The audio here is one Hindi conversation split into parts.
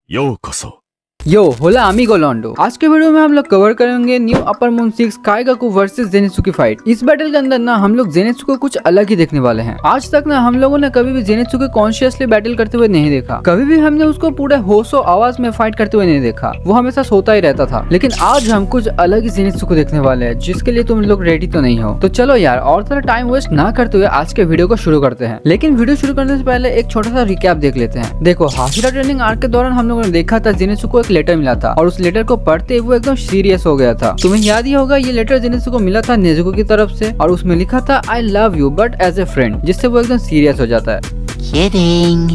ようこそ。 यो होला अमीगो लॉन्डो। आज के वीडियो में हम लोग कवर करेंगे new upper moon 6 Kaigaku versus Zenitsu की फाइट। इस बैटल के अंदर ना हम लोग जेनित्सु को कुछ अलग ही देखने वाले हैं। आज तक ना हम लोगों ने कभी भी जेनित्सु को कॉन्शियसली बैटल करते हुए नहीं देखा, कभी भी हमने उसको पूरे होशो आवाज में फाइट करते हुए नहीं देखा, वो हमेशा सोता ही रहता था। लेकिन आज हम कुछ अलग ही जेनित्सु को देखने वाले हैं, जिसके लिए तुम लोग रेडी तो नहीं हो। तो चलो यार और थोड़ा टाइम वेस्ट ना करते हुए आज के वीडियो को शुरू करते हैं। लेकिन वीडियो शुरू करने से पहले एक छोटा सा रिकैप देख लेते हैं। देखो, हाशिरा ट्रेनिंग आर्क के दौरान हम लोगों ने देखा था जेनित्सु को एक लेटर मिला था और उस लेटर को पढ़ते वो एकदम सीरियस हो गया था। तुम्हें याद ही होगा, ये लेटर जेनित्सु को मिला था नेजुको की तरफ से और उसमें लिखा था I love you but as a friend, जिससे वो एकदम सीरियस हो जाता है। Kidding.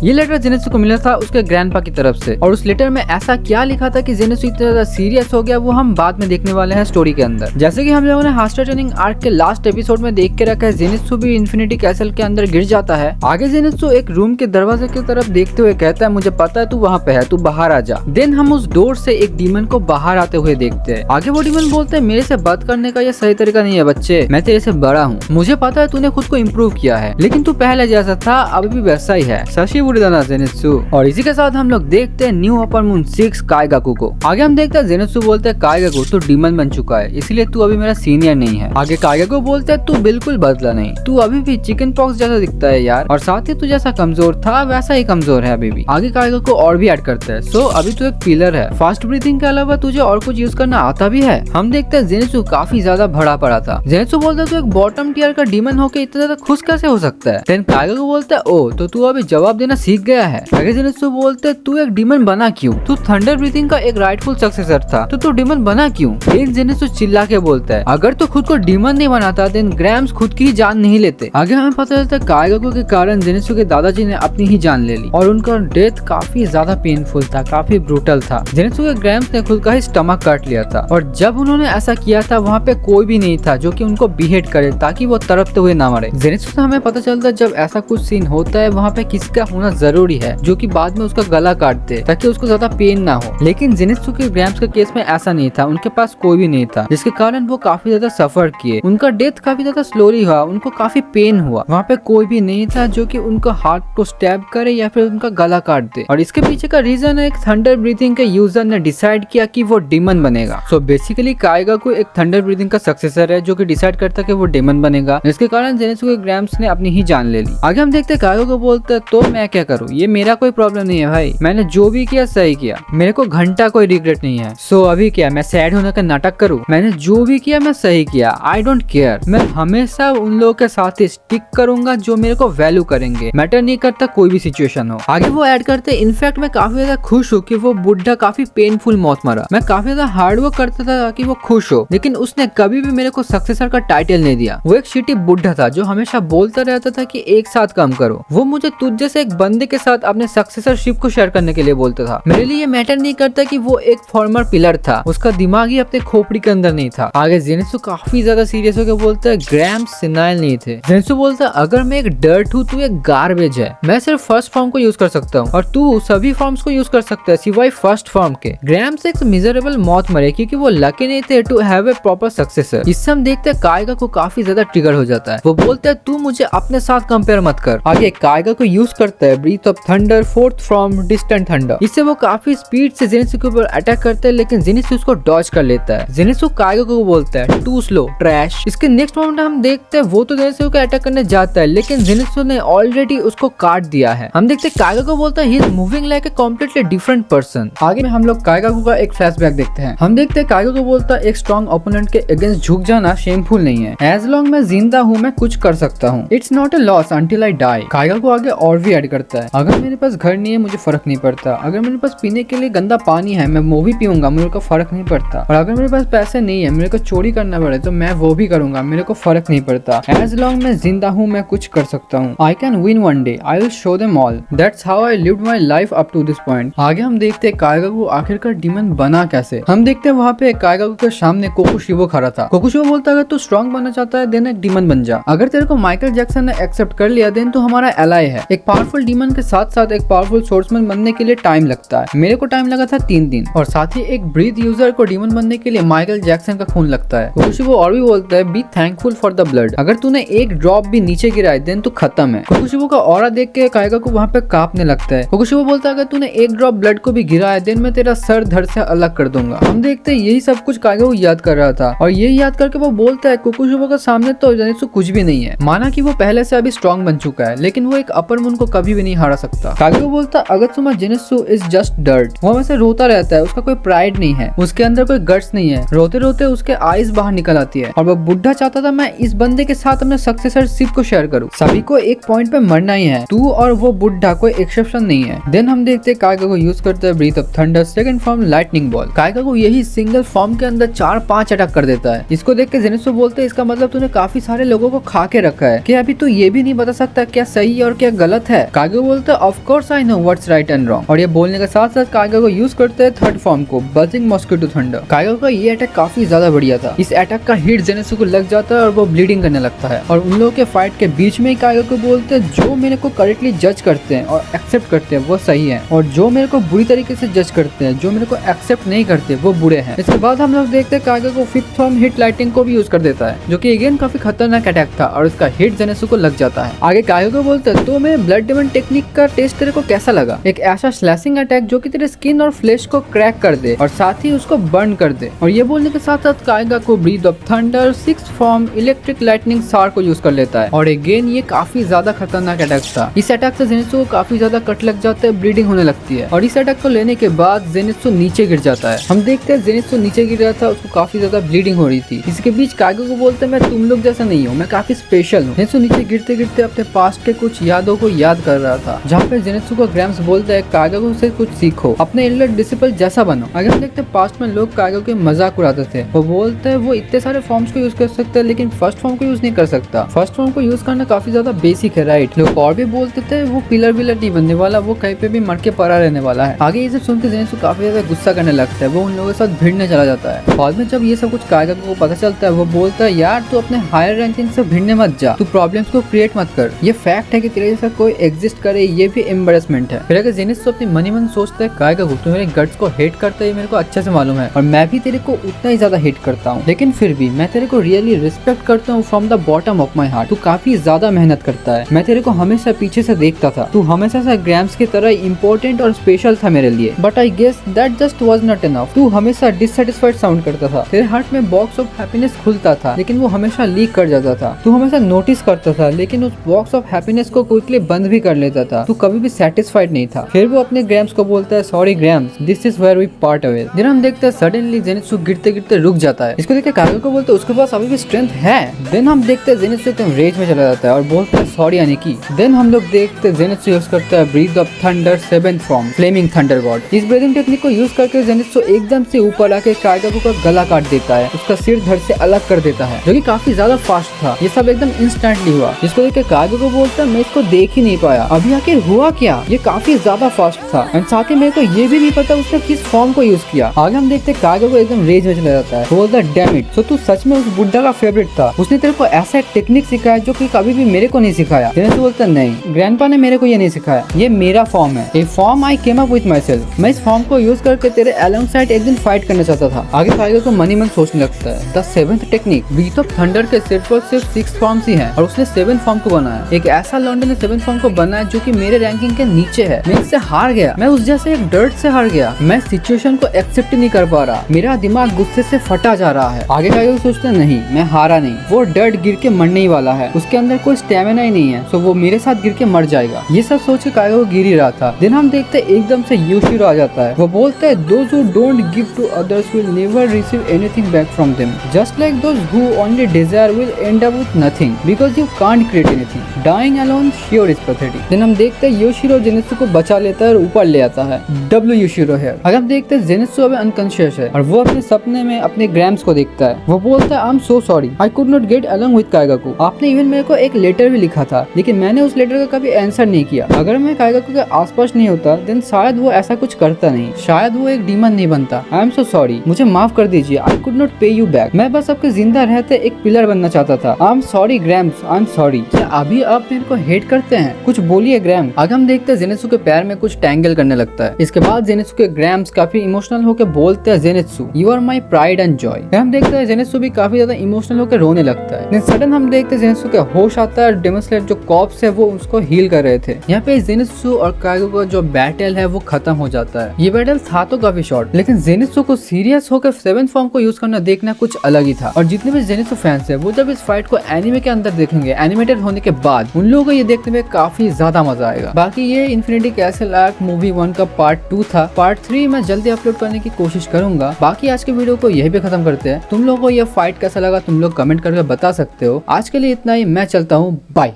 ये लेटर जेनित्सु को मिला था उसके ग्रैंडपा की तरफ से और उस लेटर में ऐसा क्या लिखा था कि जेनित्सु इतना ज्यादा सीरियस हो गया, वो हम बाद में देखने वाले हैं स्टोरी के अंदर। जैसे कि हम लोगों ने हाशिरा ट्रेनिंग आर्क के लास्ट एपिसोड में देख के रखा है, जेनित्सु भी इन्फिनिटी कैसल के अंदर गिर जाता है। आगे जेनित्सु एक रूम के दरवाजे की तरफ देखते हुए कहता है मुझे पता है तू वहाँ पे है, तू बाहर आ जा। देन हम उस डोर से एक डीमन को बाहर आते हुए देखते हैं। आगे वो डीमन बोलते हैं मेरे से बात करने का ये सही तरीका नहीं है बच्चे, मैं तेरे से बड़ा हूँ, मुझे पता है तूने खुद को इम्प्रूव किया है, लेकिन तू पहले जैसा था अभी भी वैसा ही है। सशी बुरीदाना जेनित्सु। और इसी के साथ हम लोग देखते हैं न्यू अपर मून 6 काइगाकू को। आगे हम देखते हैं जेनित्सु बोलते हैं काइगाकू तू डीमन बन चुका है, इसलिए तू अभी मेरा सीनियर नहीं है। आगे काइगाकू बोलते हैं तू बिल्कुल बदला नहीं, तू अभी भी चिकन पॉक्स जैसा दिखता है यार, और साथ ही तू जैसा कमजोर था वैसा ही कमजोर है अभी भी। आगे काइगाकू और भी ऐड करते हैं सो अभी तू एक पिलर है, फास्ट ब्रीथिंग के अलावा तुझे और कुछ यूज करना आता भी है। हम देखते हैं जेनित्सु काफी ज्यादा भड़ा पड़ा था। जेनित्सु बोलता है तू एक बॉटम टियर का डीमन होके इतना ज्यादा खुश कैसे हो सकता है। देन काइगाकू बोलता है ओ तो तू अभी जवाब देना सीख गया है। आगे जेनित्सु बोलते तू एक डीमन बना क्यों, तू थंडर ब्रीथिंग का एक राइटफुल सक्सेसर था तो तू डीमन बना क्यों। एक जेनित्सु चिल्ला के बोलता है अगर तू खुद को डीमन नहीं बनाता देन ग्रैम्स खुद की जान नहीं लेते। आगे हमें पता चलता है काइगाकू के कारण जेनित्सु के दादाजी ने अपनी ही जान ले ली और उनका डेथ काफी ज्यादा पेनफुल था, काफी ब्रूटल था। जेनित्सु के ग्रैम्स ने खुद का ही स्टमक काट लिया था और जब उन्होंने ऐसा किया था वहाँ पे कोई भी नहीं था जो कि उनको बिहेड करे ताकि वो तड़पते हुए ना मरे। जेनित्सु से हमें पता चलता है जब ऐसा कुछ सीन होता है वहाँ पे किसका होना जरूरी है जो कि बाद में उसका गला काट दे ताकि उसको ज्यादा पेन ना हो। लेकिन जेनित्सु के ग्रैम्स के केस में ऐसा नहीं था, उनके पास कोई भी नहीं था जिसके कारण वो काफी ज्यादा सफर किए। उनका डेथ काफी ज्यादा स्लोली हुआ, उनको काफी पेन हुआ। वहाँ पे कोई भी नहीं था जो कि उनको हार्ट को स्टैब करे या फिर उनका गला काट दे। और इसके पीछे का रीजन है एक थंडर ब्रीथिंग के यूजर ने डिसाइड किया कि वो डीमन बनेगा। सो बेसिकली काइगाकू एक थंडर ब्रीथिंग का सक्सेसर है जो कि डिसाइड करता है कि वो डीमन बनेगा, जिसके कारण जेनित्सु के ग्रैम्स ने अपनी ही जान ले ली। आगे हम देखते हैं काइगाकू बोलता है तो मैं क्या करूँ, ये मेरा कोई प्रॉब्लम नहीं है भाई, मैंने जो भी किया सही किया, मेरे को घंटा कोई रिग्रेट नहीं है। सो अभी क्या मैं सैड होने का नाटक करूं, मैंने जो भी किया मैं सही किया, आई डोंट केयर। मैं हमेशा उन लोगों के साथ ही स्टिक करूंगा जो मेरे को वैल्यू करेंगे, मैटर नहीं करता कोई भी सिचुएशन हो। आगे वो ऐड करते इनफैक्ट मैं काफी ज्यादा खुश हूँ कि वो बुढ़ा काफी पेनफुल मौत मरा। मैं काफी ज्यादा हार्ड वर्क करता था ताकि वो खुश हो, लेकिन उसने कभी भी मेरे को सक्सेसर का टाइटल नहीं दिया। वो एक शिटी बुढ़ा था जो हमेशा बोलता रहता था कि एक साथ काम करो। वो मुझे तुझ जैसे एक बंदे के साथ अपने सक्सेसरशिप को शेयर करने के लिए बोलता था। मेरे लिए ये मैटर नहीं करता कि वो एक फॉर्मर पिलर था, उसका दिमाग ही अपने खोपड़ी के अंदर नहीं था। आगे जेनित्सु काफी ज्यादा सीरियस होकर बोलता है ग्रैम्स सिनाइल नहीं थे। जेनित्सु बोलता है अगर मैं एक डर्ट हूँ तू एक गार्बेज है, मैं सिर्फ फर्स्ट फॉर्म को यूज कर सकता हूँ और तू सभी फॉर्म्स को यूज कर सकता है सिवाय फर्स्ट फॉर्म के। ग्रैम्स एक मिजरेबल मौत मरे क्योंकि वो लकी नहीं थे to have a proper successor. इससे हम देखते हैं काइगाकू काफी ज्यादा ट्रिगर हो जाता है। वो बोलता है तू मुझे अपने साथ कंपेयर मत कर। आगे काइगाकू यूज करता है breath of thunder, fourth form distant thunder. इससे वो काफी स्पीड से जेनित्सु के ऊपर अटैक करता है लेकिन जेनित्सु उसको डॉज कर लेता है। जेनित्सु काइगाकू को बोलता है टू स्लो ट्रैश। इसके नेक्स्ट मोमेंट हम देखते हैं वो तो जेनित्सु को अटैक करने जाता है लेकिन जेनित्सु ने ऑलरेडी उसको काट दिया है। हम देखते हैं काइगाकू बोलता है he is moving like a completely different person. आगे में हम लोग काइगाकू का एक फ्लैशबैक देखते हैं। हम देखते हैं काइगाकू बोलता है एक स्ट्रॉन्ग ओपोनेंट के अगेंस्ट झुक जाना शेमफुल नहीं है, एज लॉन्ग मैं जिंदा हूँ मैं कुछ कर सकता हूँ, it's not a loss until I die. Kaigaku आगे और भी ऐड करता है अगर मेरे पास घर नहीं है मुझे फर्क नहीं पड़ता, अगर मेरे पास पीने के लिए गंदा पानी है मैं वो भी पीऊंगा, मेरे को फर्क नहीं पड़ता, और अगर मेरे पास पैसे नहीं है मेरे को चोरी करना पड़े तो मैं वो भी करूंगा, मेरे को फर्क नहीं पड़ता, एज लॉन्ग मैं जिंदा हूँ मैं कुछ कर सकता हूँ, I can win one day, I will show them all, that's how I lived my life up to this point. आगे हम देखते हैं काइगाकू आखिरकार डीमन बना कैसे। हम देखते हैं वहाँ पे काइगाकू के सामने कोकुशिबो खड़ा था। कोकुशिबो बोलता है अगर तू स्ट्रॉन्ग बनना चाहता है देन एक डीमन बन जा, अगर तेरे को माइकल जैक्सन ने एक्सेप्ट कर लिया देन तू हमारा एलाई है, एक पावरफुल डीमन के साथ साथ एक पावरफुल सोर्समैन बनने के लिए टाइम लगता है। मेरे को टाइम लगा था 3 दिन। और साथ ही एक ब्रीथ यूजर को डीमन बनने के लिए माइकल जैक्सन का खून लगता है। कोकुशिबो और भी बोलता है be thankful for the blood. अगर तूने एक ड्रॉप भी नीचे गिराए देन तू खत्म है। कोकुशिबो का ऑरा देख के काइगा को वहाँ पे कांपने लगता है। कोकुशिबो बोलता है अगर तूने एक ड्रॉप ब्लड को भी गिराया देन मैं तेरा सर धड़ से अलग कर दूंगा। हम देखते हैं यही सब कुछ काइगा को याद कर रहा था और यही याद करके वो बोलता है कोकुशिबो के सामने तो जेनित्सु कुछ भी नहीं है। माना कि वो पहले से अभी स्ट्रॉन्ग बन चुका है लेकिन वो एक अपर मून को कभी भी नहीं हरा सकता। काइगा को बोलता है अगत्सुमा जेनित्सु इज जस्ट डर्ट। वो वैसे रोता रहता है, उसका कोई प्राइड नहीं है, उसके अंदर कोई गट्स नहीं है। रोते रोते उसके आईज बाहर निकल आती है और वो बुढ़ा चाहता था मैं इस बंदे के साथ अपने सक्सेसरशिप को शेयर करूं। सभी को एक पॉइंट पे मरना ही है, तू और वो बुढ़ा कोई एक्सेप्शन नहीं है। देन हम देखते हैं काइगा को यूज करते हैं breath of thunder second form lightning ball. काइगा को यही सिंगल फॉर्म के अंदर 4-5 अटैक कर देता है। इसको देख के जेनित्सु बोलते हैं इसका मतलब तूने काफी सारे लोगों को खा के रखा है, क्या अभी तू ये भी नहीं बता सकता क्या सही और क्या गलत है। काइगा बोलता है of course I know what's right and wrong. और ये बोलने के साथ साथ काइगा को यूज करते हैं थर्ड फॉर्म को बजिंग मॉस्किटो थंडर। काइगा का ये अटैक काफी ज्यादा बढ़िया था। इस अटैक का हिट जेनित्सु को लग जाता है और वो ब्लीडिंग करने लगता है। और उन लोगों के फाइट के बीच में काइगा को बोलते हैं जो मेरे को करेक्टली जज करते हैं और एक्सेप्ट करते हैं वो सही है और जो मेरे को बुरी तरीके से जज करते हैं, जो मेरे को एक्सेप्ट नहीं करते वो बुरे हैं। इसके बाद हम लोग देखते हैं काइगा को फिफ्थ फॉर्म हिट लाइटिंग को भी यूज कर देता है जो कि अगेन काफी खतरनाक अटैक था और इसका हिट जेनित्सु को लग जाता है। आगे काइगा को बोलते हैं तो मेरे ब्लड डेमन टेक्निक का टेस्ट तेरे को कैसा लगा, एक ऐसा स्लैशिंग अटैक जो कि तेरे स्किन और फ्लेश को क्रैक कर दे और साथ ही उसको बर्न कर दे। और ये बोलने के साथ साथ काइगा को breath of thunder sixth form electric lightning सार को यूज कर लेता है और अगेन ये काफी ज्यादा खतरनाक अटैक था। इस अटैक से जेनित्सु को काफी ज्यादा कट लग जाता है, ब्लीडिंग होने लगती है और इस अटैक को लेने के बाद जेनित्सु नीचे गिर जाता है। हम देखते हैं जेनित्सु नीचे गिर रहा था, उसको काफी ज्यादा ब्लीडिंग हो रही थी। इसके बीच काइगा को बोलते हैं मैं तुम लोग जैसा नहीं हूँ, मैं काफी स्पेशल हूँ। जेनित्सु नीचे गिरते गिरते अपने पास्ट के कुछ यादों को याद कर रहा था जहाँ पे जेनित्सु को ग्रैम्स बोलता है काइगा को से कुछ सीखो, अपने एल्डर डिसिपल जैसा बनो। आगे हम देखते हैं पास्ट में लोग काइगा के मजाक उड़ाते थे। वो बोलते हैं वो इतने सारे फॉर्म्स को यूज कर सकता है लेकिन फर्स्ट फॉर्म को यूज नहीं कर सकता। फर्स्ट फॉर्म को यूज करना काफी ज्यादा बेसिक है, राइट। लोग और भी बोलते थे वो पिलर विलर नहीं बनने वाला, वो कहीं पे भी मर के पड़ा रहने वाला है। आगे ये सब सुन के जेनित्सु काफी ज्यादा गुस्सा करने लगता है, वो उन लोगों के साथ भिड़ने चला जाता है। बाद में जब ये सब कुछ काइगा को पता चलता है वो बोलता है यार तू अपने हायर रैंकिंग से भिड़ने मत जा, तू प्रॉब्लम्स को क्रिएट मत कर, ये फैक्ट है कि तेरे जैसा कोई एग्जिस्ट करे ये भी एम्बैरेसमेंट है। फिर अगर जेनित्सु अपनी मनी मन सोचता है काइगा को तू मेरे गट्स को हेट करता है मेरे को अच्छे से मालूम है और मैं भी तेरे को उतना ही ज्यादा हेट करता हूँ, लेकिन फिर भी मैं तेरे को रियली रिस्पेक्ट करता हूँ from the bottom of my heart. तू काफी ज्यादा मेहनत करता है, मैं तेरे को हमेशा पीछे से देखता था, तू हमेशा से ग्रैम्स की तरह इम्पोर्टेंट और स्पेशल था मेरे लिए, but I guess that just was not enough. तू हमेशा डिससेटिस्फाइड साउंड करता था, तेरे हार्ट में बॉक्स ऑफ हैप्पीनेस खुलता था लेकिन वो हमेशा लीक कर जाता था। तू हमेशा नोटिस करता था लेकिन उस बॉक्स ऑफ हैप्पीनेस को क्विकली बंद भी कर लेता था। तू कभी भी सेटिस्फाइड नहीं था। फिर वो अपने ग्रैम्स को बोलता है sorry Gramps, this is where we part away. Then हम देखते हैं सडनली जेनित्सु गिरते गिरते रुक जाता है। इसको देख के काइगा को बोलते हैं उसके पास अभी भी स्ट्रेंथ है। देन हम देखते हैं जेनित्सु एकदम रेज में चला जाता है और बोलता है सॉरी अनिकी। देन हम लोग देखते हैं जेनित्सु यूज करता है breath of thunder seventh form flaming thunder god. इस ब्रीथिंग टेक्निक को यूज करके जेनित्सु एकदम से ऊपर आके काइगा को गला काट देता है, उसका सिर धड़ से अलग कर देता है जो कि काफी ज्यादा फास्ट था। ये सब एकदम इंस्टेंटली हुआ। इसको देख के काइगा को बोलता है मैं इसको देख ही नहीं पाया, अभी आखिर हुआ क्या, ये काफी ज्यादा फास्ट था एंड साथ ही मेरे को ये भी नहीं पता उसने किस फॉर्म को यूज किया। आगे हम देखते हैं काइगा को एकदम रेज में चला जाता है, बोलता है डैम इट, सो तू सच में उस बुड्ढा का फेवरेट था, उसने तेरे को ऐसा एक टेक्निक सिखाया जो कि कभी भी मेरे को नहीं सिखाया। जेनित्सु बोलता है नहीं, ग्रैंडपा ने मेरे को ये नहीं सिखाया, ये मेरा फॉर्म है, ये form I came up with my self. मैं इस फॉर्म को यूज करके तेरे अलोंग साइड एक दिन फाइट करना चाहता था। आगे काइगा को मनी मन सोचने लगता है the seventh technique breath of thunder के सिर्फ और सिर्फ 6 फॉर्म्स ही हैं और उसने 7 फॉर्म को बनाया। एक ऐसा लॉन्डन ने 7 फॉर्म को बनाया जो कि मेरे रैंकिंग के नीचे है। मैं इससे हार गया, मैं उस जैसे एक डर्ट से हार गया, मैं सिचुएशन को एक्सेप्ट नहीं कर पा रहा, मेरा दिमाग गुस्से से फटा जा रहा है। आगे काइगा सोचते हैं नहीं मैं हारा नहीं, वो डर्ट गिर के मरने ही वाला है, उसके अंदर कोई स्टेमिना ही नहीं है, सो वो मेरे साथ गिर के मर जाएगा। ये सब सोच के काइगा को गिर ही रहा था। दिन हम देखते एकदम से योशिरो आ जाता है। वो बोलता है those who don't give to others will never receive anything back from them, just like those who only desire will end up with nothing because you can't create anything, dying alone sure is pathetic. Then हम देखते हैं योशिरो जेनित्सु को बचा लेता है और ऊपर ले आता है। डब्ल्यू योशिरो है। अगर हम देखते हैं जेनित्सु अभी अनकॉन्शियस है और वो अपने सपने में अपने ग्रैम्स को देखता है। वो बोलता है I am so sorry, I could not get along with काइगा को। आपने इवन मेरे को एक लेटर भी लिखा था लेकिन मैंने उस लेटर का कभी आंसर नहीं किया। अगर मैं काइगा को के आसपास नहीं होता देन शायद वो ऐसा कुछ करता नहीं, शायद वो एक डीमन नहीं बनता। आई एम सो सॉरी, मुझे माफ कर दीजिए, आई कुड नॉट पे यू बैक। मैं बस आपके जिंदा रहते एक पिलर बनना चाहता था। I am sorry grams, I am sorry. क्या अभी आप मेरे को हेट करते हैं? कुछ बोलिए ग्रैम। आगे हम देखते हैं जेनित्सु के पैर में कुछ टैंगल करने लगता है। इसके बाद जेनित्सु के ग्रैम्स काफी इमोशनल होकर बोलते हैं, Zenitsu you are my pride and joy. हम देखते हैं जेनित्सु भी काफी ज्यादा इमोशनल होकर रोने लगता है। सडन हम देखते हैं जेनित्सु के होश आता है, डेमन स्लेयर जो कॉप्स है वो उसको हील कर रहे थे। यहाँ पे जेनित्सु और काइगो का जो बैटल है वो खत्म हो जाता है। ये बैटल था तो काफी शॉर्ट, लेकिन जेनित्सु को सीरियस होकर 7th फॉर्म को यूज करना देखना कुछ अलग ही था। और जितने भी जेनित्सु फैंस है वो जब इस फाइट को एनिमे के अंदर देखेंगे, एनिमेटेड होने के बाद, उन लोगों को ये देखने में काफी ज्यादा मजा आएगा। बाकी ये इन्फिनिटी कैसल आर्क मूवी 1 का पार्ट 2 था। पार्ट 3 मैं जल्दी अपलोड करने की कोशिश करूंगा। बाकी आज के वीडियो को यही पे खत्म करते हैं। तुम लोगों को ये फाइट कैसा लगा तुम लोग कमेंट करके बता सकते हो। आज के लिए इतना ही, मैं चलता हूँ, बाय।